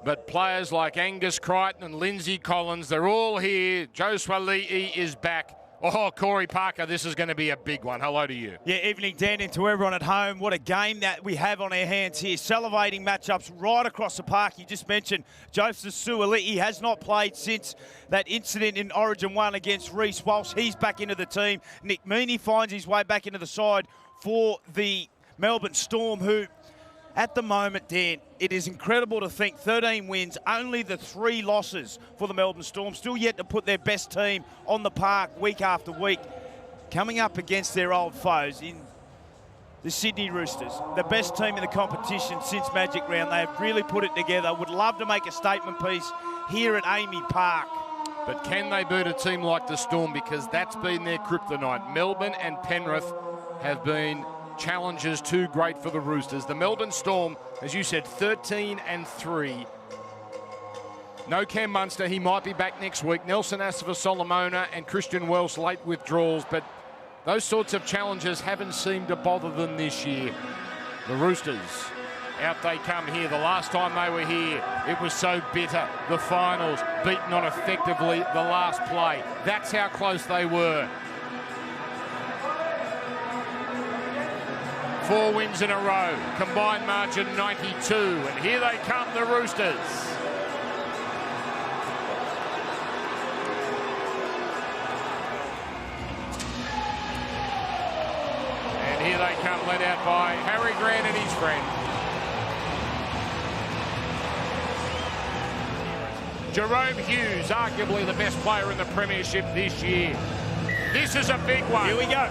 But players like Angus Crichton and Lindsay Collins, they're all here. Joe Swali'i is back. Oh, Corey Parker, this is going to be a big one. Hello to you. Yeah, evening, Dan, and to everyone at home. What a game that we have on our hands here. Salivating matchups right across the park. You just mentioned Joseph Suali'i has not played since that incident in Origin 1 against Reece Walsh. He's back into the team. Nick Meaney finds his way back into the side for the Melbourne Storm, who, at the moment, Dan, it is incredible to think 13 wins, only the 3 losses for the Melbourne Storm, still yet to put their best team on the park week after week, coming up against their old foes in the Sydney Roosters, the best team in the competition since Magic Round. They have really put it together. Would love to make a statement piece here at Amy Park. But can they beat a team like the Storm? Because that's been their kryptonite. Melbourne and Penrith have been challenges too great for the Roosters. The Melbourne Storm, as you said, 13-3. No Cam Munster, he might be back next week. Nelson Asafa-Solomona and Christian Welsh late withdrawals, but those sorts of challenges haven't seemed to bother them this year. The Roosters, out they come here. The last time they were here, it was so bitter. The finals, beaten on effectively the last play. That's how close they were. 4 wins in a row, combined margin 92, and here they come, the Roosters. And here they come, led out by Harry Grant and his friend. Jerome Hughes, arguably the best player in the Premiership this year. This is a big one. Here we go.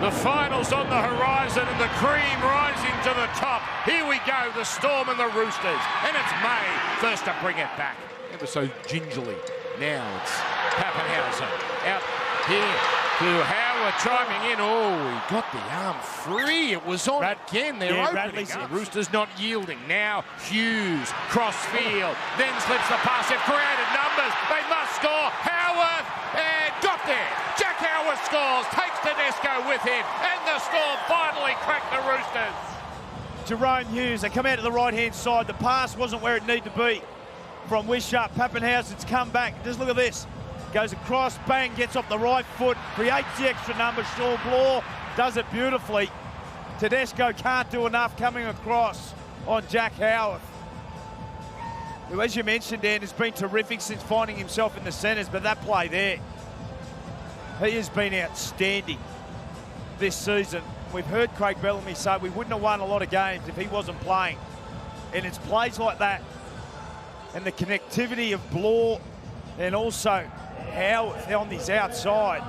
The finals on the horizon and the cream rising to the top. Here we go, the Storm and the Roosters. And it's May first to bring it back. Ever so gingerly. Now it's Pappenhausen out here to Howard chiming in. Oh, he got the arm free. It was on again. They're opening up. Roosters not yielding. Now Hughes, cross field, then slips the pass. They've created numbers. They must score. Howard and got there. Jack Howard scores, takes Tedesco with him, and the Storm finally crack the Roosters. Jerome Hughes, they come out to the right-hand side. The pass wasn't where it needed to be from Wishart. Pappenhausen's come back. Just look at this. Goes across, bang, gets off the right foot, creates the extra number. Shaw Blaw does it beautifully. Tedesco can't do enough coming across on Jack Howard, who, as you mentioned, Dan, has been terrific since finding himself in the centres, but that play there, he has been outstanding this season. We've heard Craig Bellamy say we wouldn't have won a lot of games if he wasn't playing. And it's plays like that and the connectivity of Blaw and also Howard on his outside.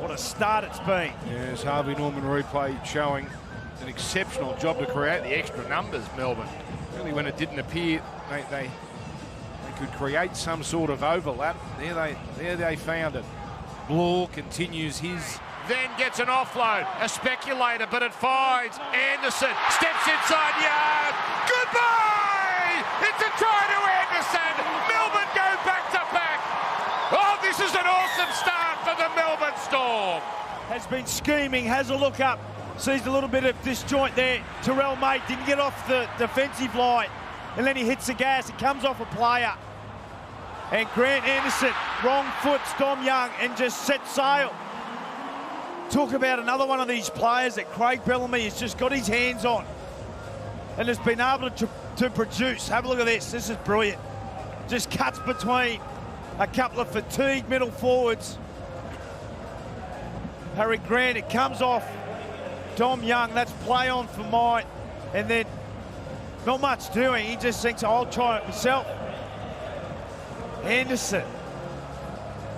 What a start it's been. Yes, Harvey Norman replay showing an exceptional job to create the extra numbers, Melbourne. Really, when it didn't appear, they could create some sort of overlap. There they found it. Blaw continues his, then gets an offload, a speculator, but it finds Anderson, steps inside Yard, goodbye! It's a try to Anderson, Melbourne go back to back. Oh, this is an awesome start for the Melbourne Storm. Has been scheming, has a look up, sees a little bit of disjoint there. Terrell Mate didn't get off the defensive line, and then he hits the gas, it comes off a player. And Grant Anderson, wrong foot, Dom Young, and just set sail. Talk about another one of these players that Craig Bellamy has just got his hands on and has been able to produce. Have a look at this. This is brilliant. Just cuts between a couple of fatigued middle forwards. Harry Grant, it comes off Dom Young. That's play on for Mite. And then not much doing. He just thinks, I'll try it myself. Anderson.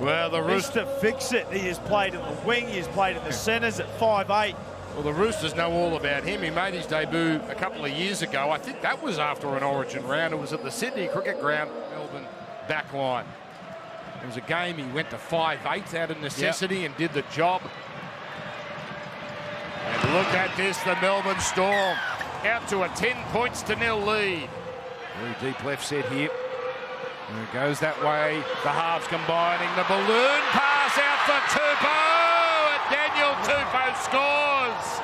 Well, the Roosters fix it. He has played in the wing. He has played in the centres at 5'8". Well, the Roosters know all about him. He made his debut a couple of years ago. I think that was after an Origin round. It was at the Sydney Cricket Ground, Melbourne back line. It was a game he went to 5'8" out of necessity and did the job. And look at this, the Melbourne Storm out to a 10-0 lead. Very deep left set here. And it goes that way. The halves combining. The balloon pass out for Tupou. And Daniel Tupou scores.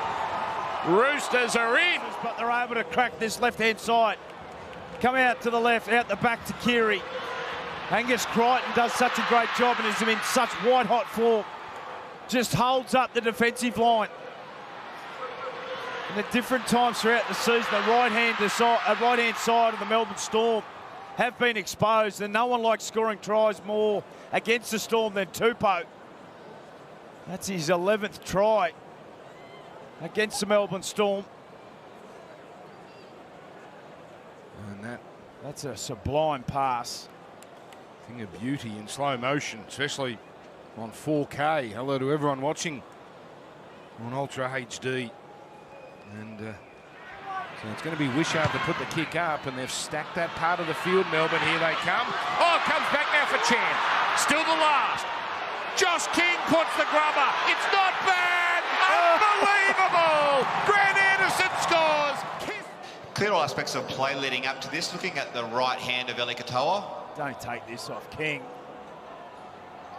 Roosters are in. But they're able to crack this left-hand side. Come out to the left, out the back to Keary. Angus Crichton does such a great job and is in such white-hot form. Just holds up the defensive line. And at different times throughout the season, the right-hand side of the Melbourne Storm have been exposed, and no one likes scoring tries more against the Storm than Tupou. That's his 11th try against the Melbourne Storm. And that's a sublime pass. Thing of beauty in slow motion, especially on 4K. Hello to everyone watching on Ultra HD. And so it's going to be Wishart to put the kick up, and they've stacked that part of the field. Melbourne, here they come. Oh, comes back now for Chan. Still the last. Josh King puts the grubber. It's not bad. Unbelievable. Grant Anderson scores. Clear all aspects of play leading up to this. Looking at the right hand of Eli Katoa. Don't take this off King.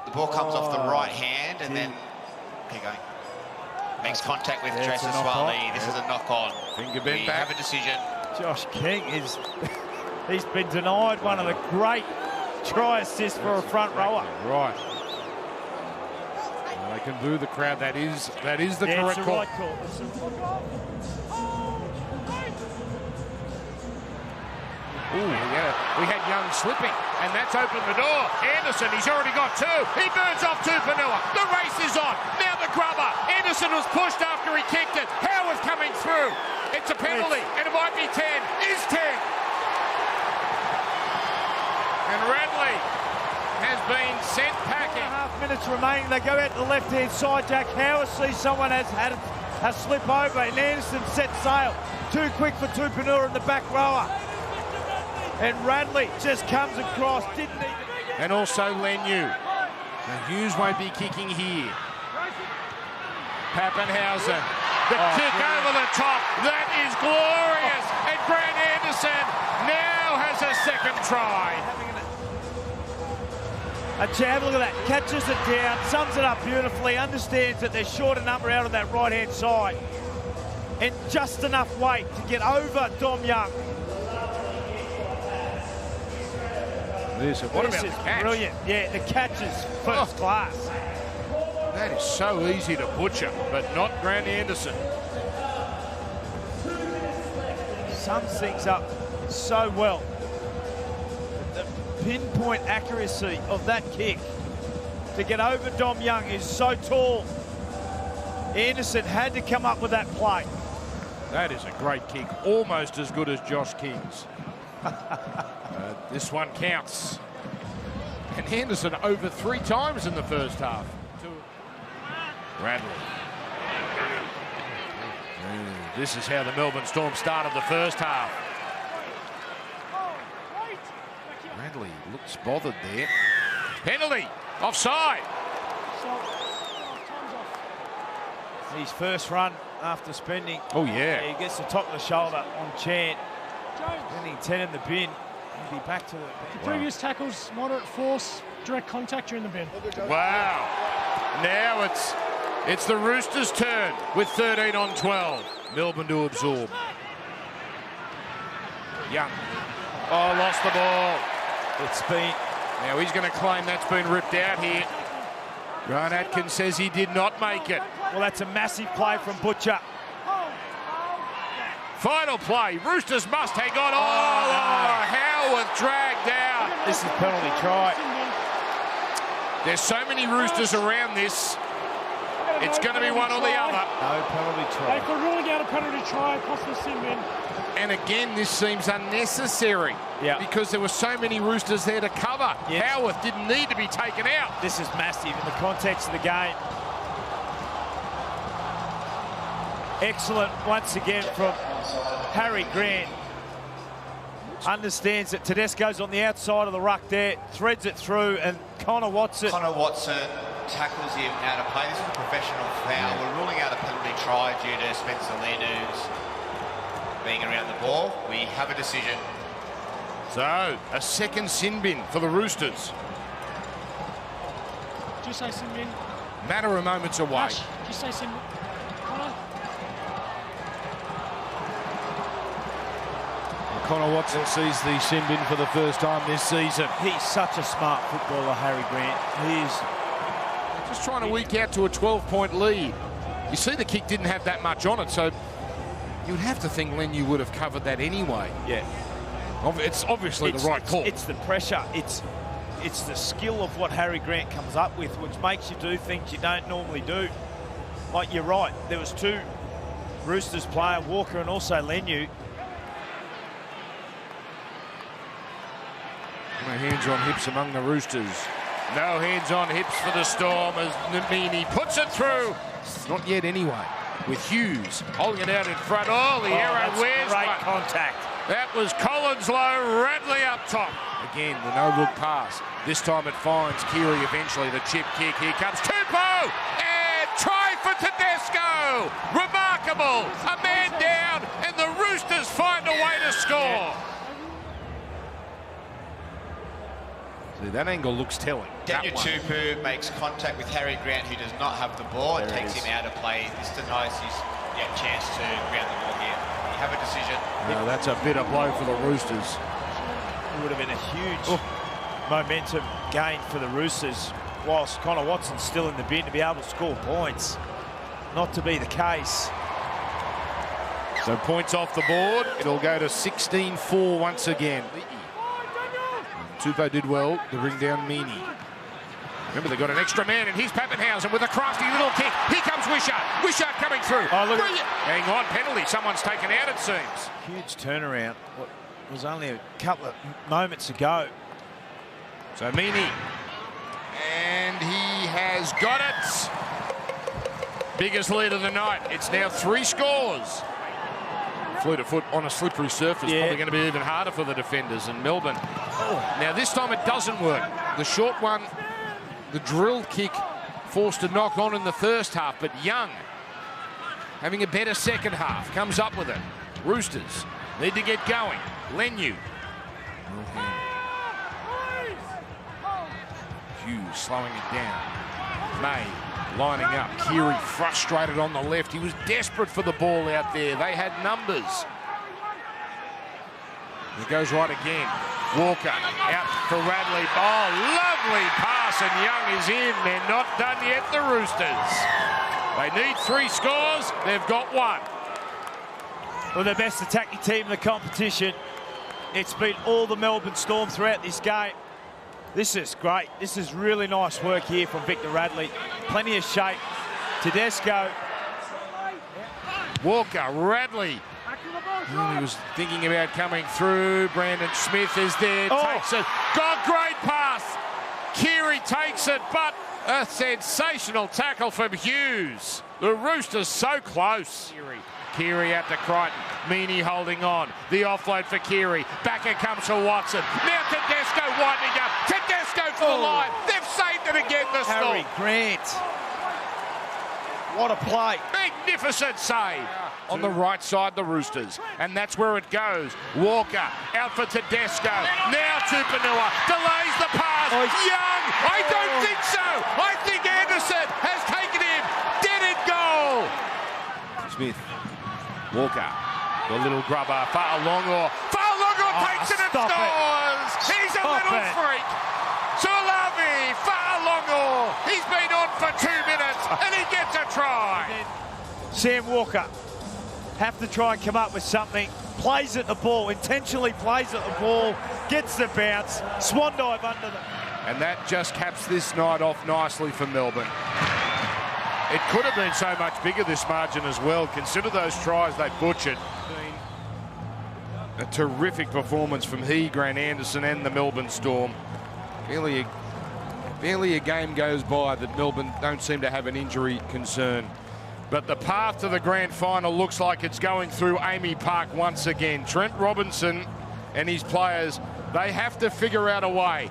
The ball comes off the right hand and then keep going. Makes contact with Jason Swally. This is a knock-on. Finger bent back. Have a decision. Josh King he's been denied one of the great try assists for a front rower. Right. Well, they can boo the crowd. That is the correct it's call. Right call. Ooh, we had Young slipping, and that's opened the door. Anderson, he's already got two. He burns off Tupanua. The race is on. Now the grubber. Anderson was pushed after he kicked it. Howard coming through. It's a penalty, and it might be 10. Is 10. And Radley has been sent packing. 2.5 minutes remaining. They go out to the left-hand side. Jack Howard sees someone has had a slip over, and Anderson sets sail. Too quick for Tupanua in the back rower. And Radley just comes across, didn't need to... And also Lenu. So Hughes won't be kicking here. Pappenhausen. The kick over the top. That is glorious. And Grant Anderson now has a second try. Have a look at that. Catches it down, sums it up beautifully, understands that they're short a number out of that right-hand side. And just enough weight to get over Dom Young. This is brilliant. Yeah, the catch is first class. That is so easy to butcher, but not Grant Anderson. Sums things up so well. The pinpoint accuracy of that kick to get over Dom Young is so tall. Anderson had to come up with that play. That is a great kick, almost as good as Josh King's. This one counts. And Anderson over 3 times in the first half. Radley. This is how the Melbourne Storm started the first half. Radley looks bothered there. Penalty. Offside. His first run after spending. Oh, yeah. He gets the top of the shoulder on Chan. Spending 10 in the bin. He'll be back to the previous tackles, moderate force, direct contact, you're in the bin. Wow. Now it's the Roosters' turn with 13 on 12. Melbourne to absorb. Young. Oh, lost the ball. It's been... Now he's going to claim that's been ripped out here. Grant Atkins says he did not make it. Well, that's a massive play from Butcher. Final play. Roosters must hang on. Oh, Howard dragged out. This is penalty try. There's so many Roosters around this. It's going to be one or the other. No penalty try. They could ruling out a penalty try across the sin bin. And again, this seems unnecessary. Yeah. Because there were so many Roosters there to cover. Yes. Howarth didn't need to be taken out. This is massive in the context of the game. Excellent once again from Harry Grant. Understands that Tedesco's on the outside of the ruck there, threads it through, and Connor Watson Tackles him out of play. This is a professional foul. We're ruling out a penalty try due to Spencer Lenu's being around the ball. We have a decision. So, a second sin bin for the Roosters. Did you say sin bin? Matter of moments away. Ash, did you say sin bin? Connor? Connor Watson sees the sin bin for the first time this season. He's such a smart footballer, Harry Grant. He is. Just trying to eke out to a 12-point lead. You see the kick didn't have that much on it, so you would have to think Lenu would have covered that anyway. Yeah. It's obviously the right call. It's the pressure. It's the skill of what Harry Grant comes up with, which makes you do things you don't normally do. Like, you're right, there was two Roosters player, Walker and also Lenu. No hands on hips among the Roosters. No hands on hips for the Storm as Namini puts it through. Not yet anyway, with Hughes holding it out in front. Oh, the arrow wears great one. contact. That was Collins low, Radley up top. Again, the no-look pass. This time it finds Keary eventually. The chip kick, here comes Tupou! And try for Tedesco! Remarkable! A man down, and the Roosters find a way to score. See, that angle looks telling. Daniel Tupou makes contact with Harry Grant, who does not have the ball. It takes him out of play. This denies his chance to ground the ball here. You have a decision. No, that's a bitter blow for the Roosters. It would have been a huge momentum gain for the Roosters, whilst Connor Watson's still in the bin to be able to score points. Not to be the case. So points off the board. It'll go to 16-4 once again. Tupou did well to bring down Meany. Remember, they got an extra man, and here's Pappenhausen with a crafty little kick. Here comes Wishart. Wishart coming through. Oh, look. Hang on, penalty. Someone's taken out, it seems. Huge turnaround. What was only a couple of moments ago. So Meany. And he has got it. Biggest lead of the night. It's now 3 scores. Fleet of foot on a slippery surface, probably going to be even harder for the defenders in Melbourne. Now this time it doesn't work. The short one, the drill kick, forced to knock on in the first half, but Young, having a better second half, comes up with it. Roosters need to get going. Lenu. Hughes slowing it down. May lining up. Keary frustrated on the left. He was desperate for the ball out there. They had numbers. It goes right again. Walker out for Radley. Oh, lovely pass, and Young is in. They're not done yet, the Roosters. They need 3 scores. They've got 1. Well, the best attacking team in the competition. It's been all the Melbourne Storm throughout this game. This is great. This is really nice work here from Victor Radley. Plenty of shape. Tedesco. Walker, Radley. He was thinking about coming through. Brandon Smith is there, takes it. Got great pass. Keary takes it, but a sensational tackle from Hughes. The Roosters so close. Keary out to Crichton. Meany holding on. The offload for Keary. Back it comes for Watson. Now Tedesco winding up. Tedesco for the line. They've saved it again, the Storm. Harry Grant. What a play. Magnificent save. On the right side, the Roosters. And that's where it goes. Walker out for Tedesco. Now Tupanua delays the pass. Young. I don't think so. I think Anderson has taken him. Dead in goal. Smith. Walker. The little grubber. Fa'alongo. Fa'alongo takes it and scores. He's a little freak. Sulavi Fa'alongo. He's been on for 2 minutes and he gets a try. Sam Walker have to try and come up with something. Plays at the ball, intentionally plays at the ball, gets the bounce, swan dive under them. And that just caps this night off nicely for Melbourne. It could have been so much bigger, this margin as well. Consider those tries they butchered. A terrific performance from Grant Anderson and the Melbourne Storm. Barely a game goes by that Melbourne don't seem to have an injury concern. But the path to the grand final looks like it's going through Amy Park once again. Trent Robinson and his players, they have to figure out a way